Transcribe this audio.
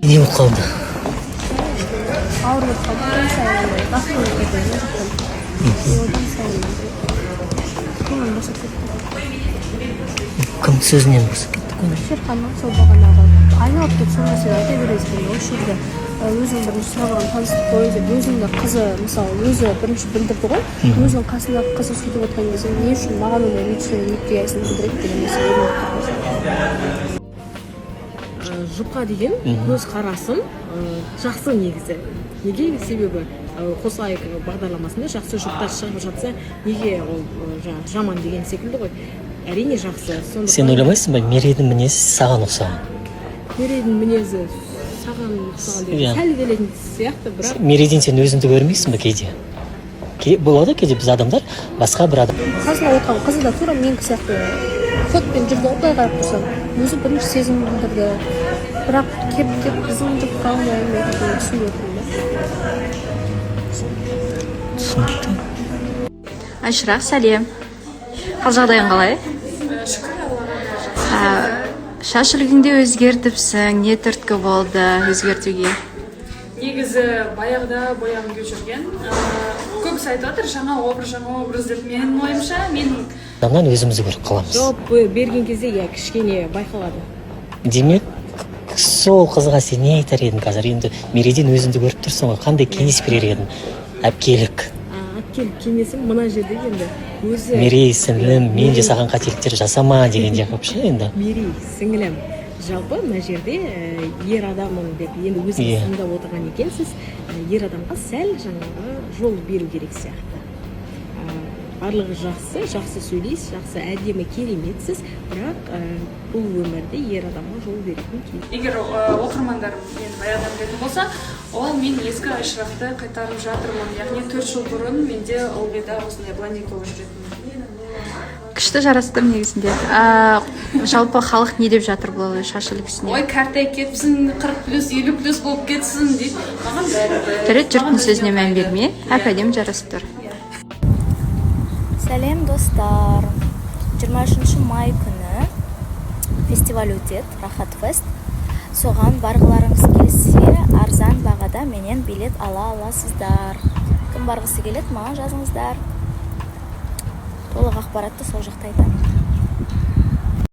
Не болып қалды. ауырып қалды, одан сайын басылып кетеді, одан сайын көңіл босап кетті. Кім сөзінен босып кетті көңіл? Шерханның сол бағанағы айналып кетіп сол нәрсені айта бересің, осы жерде өзің бірінші сұраған таныстық қой деп өзіңді қызы мысалы өзі бірінші білдірді ғой, өзінің қасындағы қызы сөйтіп отқан кезде не үшін маған ондай реакциясын білдіреді деген нәрсе ойламап қаласың. Жұқа деген көз қарасын жақсы негізі. Неге? Себебі қосайық бағдарламасында жақсы жұптар шығып жатса, неге ол жаман деген секілді ғой. Әрине жақсы. Сен ойламайсың ба, Мерейдің мінезі саған ұқсаған? Мерейдің мінезі саған ұқсаған деген сәл келетін сияқты, бірақ Мерейден сен өзіңді көрмейсің ба кейде? Болады кейде біз адамдар басқа бір адам. Қасына отырған қызы да тура мен сияқты фотпен жүрді, оңдай қарап тұрсам, өзі бірінші сезім білдірді. Бірақ кеп біздің жұпқа алмаймын деген түсініп отырмын да. Түсінікті. Айшырақ, сәлем. Қал жағдайың қалай? Шаш үлгіңде өзгертіпсің, не түрткі болды өзгертуге? Негізі баяғыда бояғым келіп жүрген. Көбісі айтып жатыр, жаңа образ деп. Менің ойымша, Адамнан өзімізді көріп қаламыз. жауап берген кезде кішкене байқалады. Демек, сол қызға сен не айтар едің қазір? Енді Мерейден өзіңді көріп тұрсың ғой, қандай кеңес берер едің? Әпкелік. Әпкелік кеңесім мына жерде енді өзі Мерей сіңлім, мен жасаған қателіктер жасама деген жақыпшы енді. Мерей сіңілім, жалпы мына жерде ер адамын деп енді өзіңіз тыңдап отырған екенсіз, ер адамға сәл жаңағы жол беру керек сияқты. Барлығы жақсы сөйлейсіз, жақсы әдемі кереметсіз, бірақ бұл өмірде ер адамға жол беретін керек. егер оқырмандарым мені баяғыдан білетін болса, ол мен ескі Айшырақты қайтарып жатырмын. Яғни 4 жыл бұрын менде ылғида осындай блондинка болып жүретінмін. Күшті жарастым негізінде. Жалпы халық не деп жатыр бұл шаш үлгісіне? Ой, қартайып кетіпсің, 40+, 50+ болып кетсін дейді. Маған бәрібір. Тірі жұрттың сөзіне мән бермей, әп-әдемі жарасып тұр. Сәлем достар, 23 май күні фестиваль өтеді, Рахат Фест. Соған барғыларыңыз келсе, арзан бағада менен билет ала аласыздар. Кім барғысы келеді, маған жазыңыздар. Толық ақпаратты сол жақта айтамын.